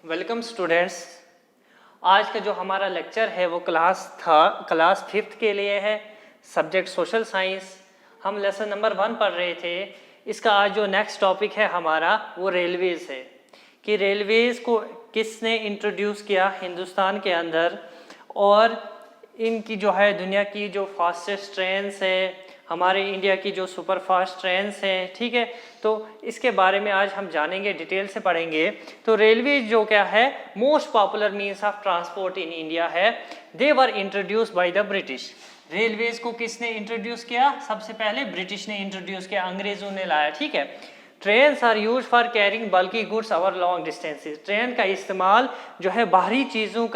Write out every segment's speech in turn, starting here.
Welcome students. आज का जो हमारा लेक्चर है वो क्लास 5th के लिए है, सब्जेक्ट सोशल साइंस। हम लेसन नंबर 1 पढ़ रहे थे। इसका आज जो नेक्स्ट टॉपिक है हमारा वो रेलवेज है कि रेलवेज को किसने इंट्रोड्यूस किया हिंदुस्तान के अंदर, और इनकी जो है दुनिया की जो फास्टेस्ट ट्रेन्स है, हमारे इंडिया की जो सुपर फास्ट ट्रेन्स हैं, ठीक है। तो इसके बारे में आज हम जानेंगे, डिटेल से पढ़ेंगे। तो रेलवे जो क्या है, most popular means of transport in India है। They were introduce by the British. Railways को किसने इंट्रोड्यूस किया? सबसे पहले ब्रिटिश ने इंट्रोड्यूस किया, अंग्रेजों ने लाया, ठीक है। Trains are use for carrying bulky goods over long distances. Train का इस्तेमाल जो है बाहरी चीज़ों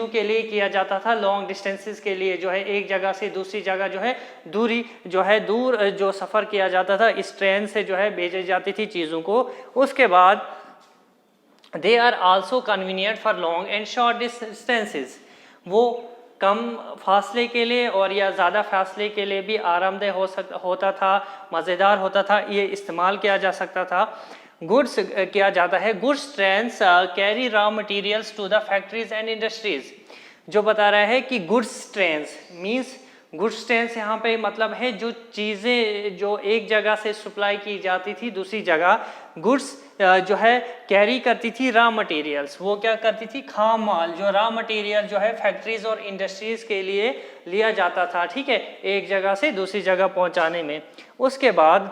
के लिए किया जाता था, लॉन्ग डिस्टेंसेज के लिए, जो है एक जगह से दूसरी जगह जो है दूर जो सफ़र किया जाता था, इस ट्रेन से जो है भेजी जाती थी चीज़ों को। उसके बाद they are also convenient for long and short distances. वो कम फासले के लिए और या ज़्यादा फासले के लिए भी आरामदेह होता था, मज़ेदार होता था, ये इस्तेमाल किया जा सकता था। गुड्स किया जाता है, goods trains carry raw materials to the factories and industries. जो बता रहा है कि goods trains means, goods trains यहाँ पे मतलब है जो चीज़ें जो एक जगह से सप्लाई की जाती थी दूसरी जगह, गुड्स जो है कैरी करती थी रॉ मटेरियल्स। वो क्या करती थी? खाम माल, जो रॉ मटेरियल जो है फैक्ट्रीज और इंडस्ट्रीज के लिए लिया जाता था, ठीक है, एक जगह से दूसरी जगह पहुंचाने में। उसके बाद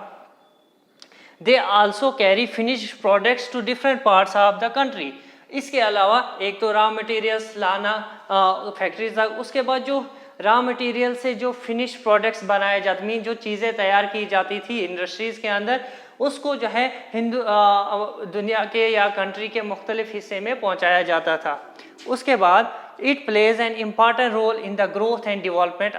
they also carry finished products to different parts of the country. इसके अलावा एक तो रॉ मटेरियल्स लाना फैक्ट्रीज तक, उसके बाद जो रॉ मटेरियल से जो फिनिश प्रोडक्ट्स बनाए जाते, मीन जो चीज़ें तैयार की जाती थी इंडस्ट्रीज के अंदर, उसको जो है दुनिया के या कंट्री के मुख्तलिफ हिस्से में पहुंचाया जाता था। उसके बाद it plays an important role in the growth and development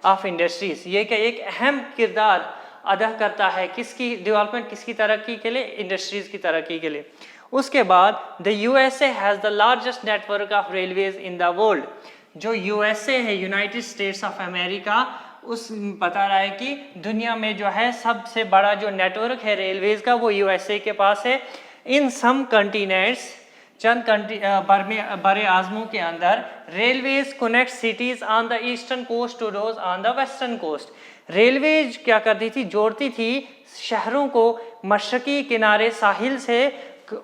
of industries. ये क्या एक अहम किरदार अदा करता है किसकी डेवलपमेंट, किसकी तरक्की के लिए? इंडस्ट्रीज की तरक्की के लिए। उसके बाद the USA has the largest network of railways in the world. जो यूएसए है, यूनाइटेड स्टेट्स ऑफ अमेरिका, उस बता रहा है कि दुनिया में जो है सबसे बड़ा जो नेटवर्क है रेलवेज का वो यूएसए के पास है। इन सम कंटिनेंट्स, चंद बड़े आज़मों के अंदर, railways connect cities on the eastern coast to those on the western coast. Railways क्या करती थी? जोड़ती थी शहरों को मशरकी किनारे साहिल से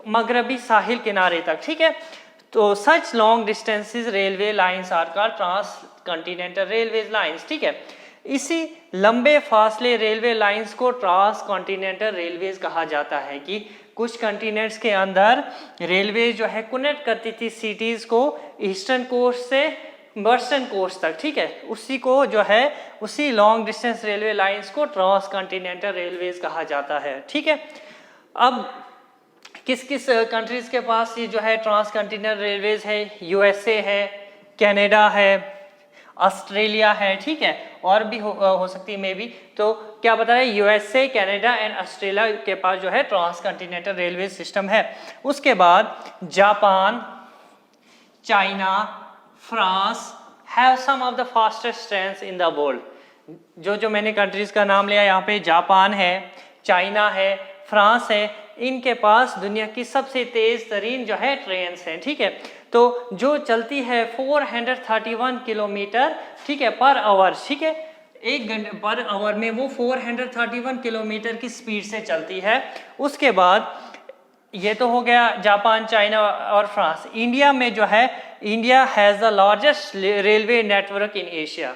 मगरबी साहिल किनारे तक, ठीक है। तो such long distances railway lines are called transcontinental railway lines, ठीक है। इसी लंबे फासले रेलवे लाइंस को ट्रांस कॉन्टिनेंटल रेलवेज कहा जाता है कि कुछ कॉन्टिनेंट्स के अंदर रेलवे जो है कनेक्ट करती थी सिटीज़ को ईस्टर्न कोस्ट से वेस्टर्न कोस्ट तक, ठीक है। उसी को जो है उसी लॉन्ग डिस्टेंस रेलवे लाइंस को ट्रांस कॉन्टिनेंटल रेलवेज कहा जाता है, ठीक है। अब किस किस कंट्रीज़ के पास ये जो है ट्रांस कॉन्टिनेंटल रेलवेज है? यूएसए है, कनाडा है, ऑस्ट्रेलिया है, ठीक है, और भी हो सकती है मे बी। तो क्या बता रहे हैं? यूएसए, कनाडा एंड ऑस्ट्रेलिया के पास जो है ट्रांस कॉन्टिनेंटल रेलवे सिस्टम है। उसके बाद Japan, China, France have some of the fastest trains in the world. जो मैंने कंट्रीज़ का नाम लिया यहाँ पे, जापान है, चाइना है, फ्रांस है, इनके पास दुनिया की सबसे तेज़ तरीन जो है ट्रेन्स हैं, ठीक है। तो जो चलती है 431 किलोमीटर, ठीक है, पर आवर, ठीक है, 1 घंटे पर आवर में वो 431 किलोमीटर की स्पीड से चलती है। उसके बाद ये तो हो गया जापान, चाइना और फ्रांस। इंडिया में जो है, India has the largest railway network in Asia,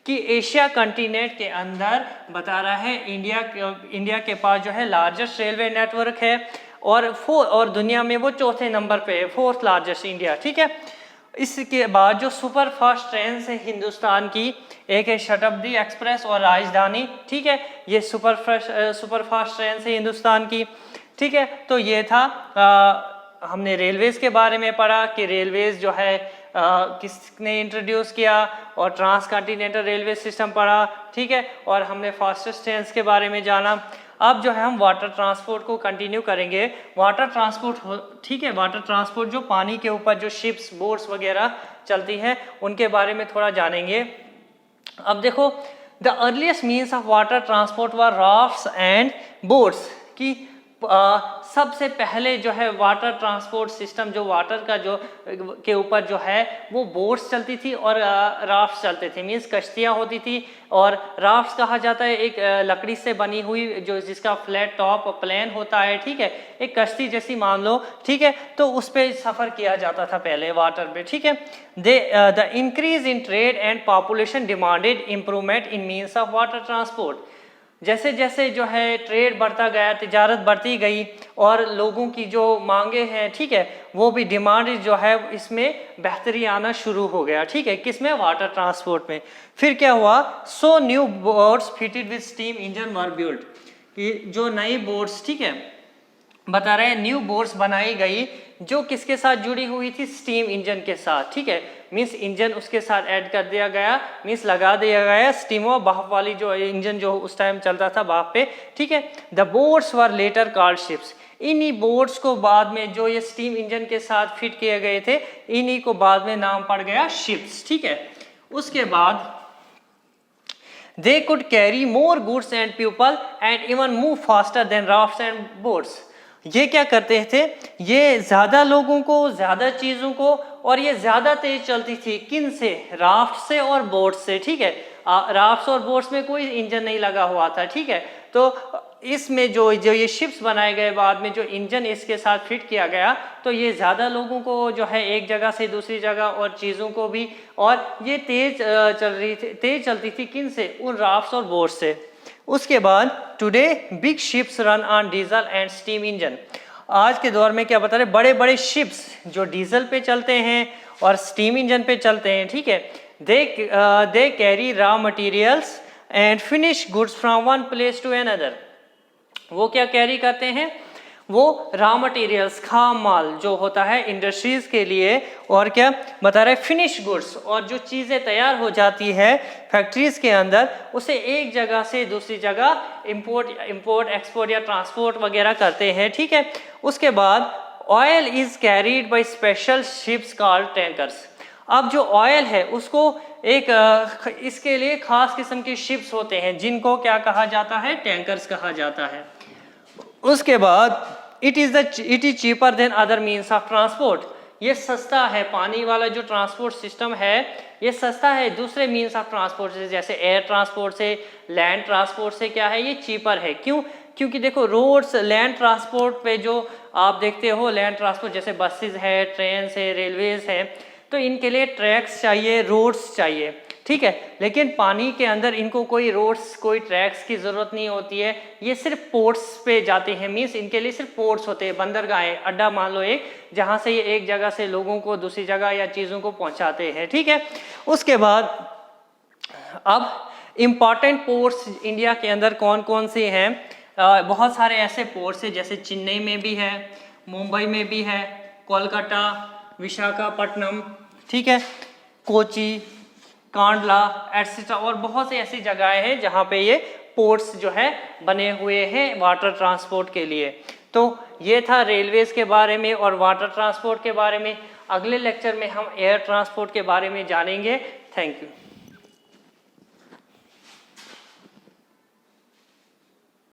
कि एशिया कंटिनेंट के अंदर बता रहा है इंडिया के पास जो है लार्जेस्ट रेलवे नेटवर्क है, और दुनिया में वो चौथे नंबर पे है, 4th लार्जेस्ट इंडिया, ठीक है। इसके बाद जो सुपर फास्ट ट्रेन है हिंदुस्तान की, एक है शताब्दी एक्सप्रेस और राजधानी, ठीक है, ये सुपर फास्ट ट्रेन है हिंदुस्तान की, ठीक है। तो ये था हमने रेलवेज के बारे में पढ़ा कि रेलवेज जो है किसने इंट्रोड्यूस किया, और ट्रांस कॉन्टिनेंटल रेलवे सिस्टम पढ़ा, ठीक है, और हमने फास्टेस्ट ट्रेन्स के बारे में जाना। अब जो है हम वाटर ट्रांसपोर्ट को कंटिन्यू करेंगे। वाटर ट्रांसपोर्ट, ठीक है, वाटर ट्रांसपोर्ट जो पानी के ऊपर जो शिप्स, बोट्स वगैरह चलती है, उनके बारे में थोड़ा जानेंगे। अब देखो, the earliest means of water transport were rafts and boats, कि सबसे पहले जो है वाटर ट्रांसपोर्ट सिस्टम, जो वाटर का जो के ऊपर जो है वो बोट्स चलती थी और राफ्ट्स चलते थे, मीन्स कश्तियाँ होती थी। और राफ्ट्स कहा जाता है एक लकड़ी से बनी हुई जो जिसका फ्लैट टॉप प्लेन होता है, ठीक है, एक कश्ती जैसी मान लो, ठीक है, तो उस पर सफ़र किया जाता था पहले वाटर पे, ठीक है। The increase in trade and population demanded improvement in means of water transport. जैसे जैसे जो है ट्रेड बढ़ता गया, तिजारत बढ़ती गई और लोगों की जो मांगे हैं, ठीक है, वो भी डिमांड जो है इसमें बेहतरी आना शुरू हो गया, ठीक है, किसमें, वाटर ट्रांसपोर्ट में। फिर क्या हुआ, so new boats fitted with steam engine were built, कि जो नई बोट्स, ठीक है, बता रहे हैं न्यू बोट्स बनाई गई जो किसके साथ जुड़ी हुई थी, स्टीम इंजन के साथ, ठीक है, मीन्स इंजन उसके साथ ऐड कर दिया गया, मीन्स लगा दिया गया स्टीम और भाप वाली जो इंजन जो उस टाइम चलता था भाप पे, ठीक है। The boats were later called ships, इन्हीं बोट्स को बाद में जो ये स्टीम इंजन के साथ फिट किए गए थे, इन्हीं को बाद में नाम पड़ गया शिप्स, ठीक है। उसके बाद they could carry more goods and people and even move faster than rafts and boats। ये क्या करते थे, ये ज़्यादा लोगों को, ज़्यादा चीज़ों को, और ये ज़्यादा तेज चलती थी किन से, राफ्ट से और बोट से, ठीक है। राफ्ट्स और बोट्स में कोई इंजन नहीं लगा हुआ था, ठीक है। तो इसमें जो ये शिप्स बनाए गए बाद में, जो इंजन इसके साथ फिट किया गया, तो ये ज़्यादा लोगों को जो है एक जगह से दूसरी जगह और चीज़ों को भी, और ये तेज चलती थी किन से, उन राफ्ट्स और बोट से। उसके बाद today big ships run on diesel and steam engine, आज के दौर में क्या बता रहे, बड़े बड़े शिप्स जो डीजल पे चलते हैं और स्टीम इंजन पे चलते हैं, ठीक है। They carry raw materials and finish goods from one place to another. वो क्या कैरी करते हैं, वो रॉ मटेरियल्स, खाम माल जो होता है इंडस्ट्रीज के लिए, और क्या बता रहे, फिनिश गुड्स, और जो चीज़ें तैयार हो जाती है फैक्ट्रीज के अंदर, उसे एक जगह से दूसरी जगह इंपोर्ट एक्सपोर्ट या ट्रांसपोर्ट वगैरह करते हैं, ठीक है। उसके बाद oil is carried by special ships called tankers. अब जो ऑयल है उसको एक इसके लिए खास किस्म के शिप्स होते हैं जिनको क्या कहा जाता है, टैंकर्स कहा जाता है। उसके बाद it is cheaper than other means of transport, ये सस्ता है, पानी वाला जो ट्रांसपोर्ट सिस्टम है ये सस्ता है दूसरे मीन्स ऑफ ट्रांसपोर्ट से, जैसे एयर ट्रांसपोर्ट से, लैंड ट्रांसपोर्ट से क्या है, ये चीपर है। क्यों, क्योंकि देखो रोड्स, लैंड ट्रांसपोर्ट पे जो आप देखते हो, लैंड ट्रांसपोर्ट जैसे बसेस है, ट्रेन है, रेलवेज है, तो इनके लिए ट्रैक्स चाहिए, रोड्स चाहिए, ठीक है। लेकिन पानी के अंदर इनको कोई रोड्स, कोई ट्रैक्स की ज़रूरत नहीं होती है, ये सिर्फ पोर्ट्स पे जाते हैं, मीन्स इनके लिए सिर्फ पोर्ट्स होते हैं, बंदरगाहें, अड्डा मान लो एक, जहाँ से ये एक जगह से लोगों को दूसरी जगह या चीज़ों को पहुँचाते हैं, ठीक है। उसके बाद अब इम्पॉर्टेंट पोर्ट्स इंडिया के अंदर कौन कौन से हैं, बहुत सारे ऐसे पोर्ट्स हैं, जैसे चेन्नई में भी है, मुंबई में भी है, कोलकाता, विशाखापट्टनम, ठीक है, कोची, कांडला एटसेट्रा, और बहुत सी ऐसी जगहें हैं जहाँ पे ये पोर्ट्स जो है बने हुए हैं वाटर ट्रांसपोर्ट के लिए। तो ये था रेलवेज के बारे में और वाटर ट्रांसपोर्ट के बारे में। अगले लेक्चर में हम एयर ट्रांसपोर्ट के बारे में जानेंगे। Thank you.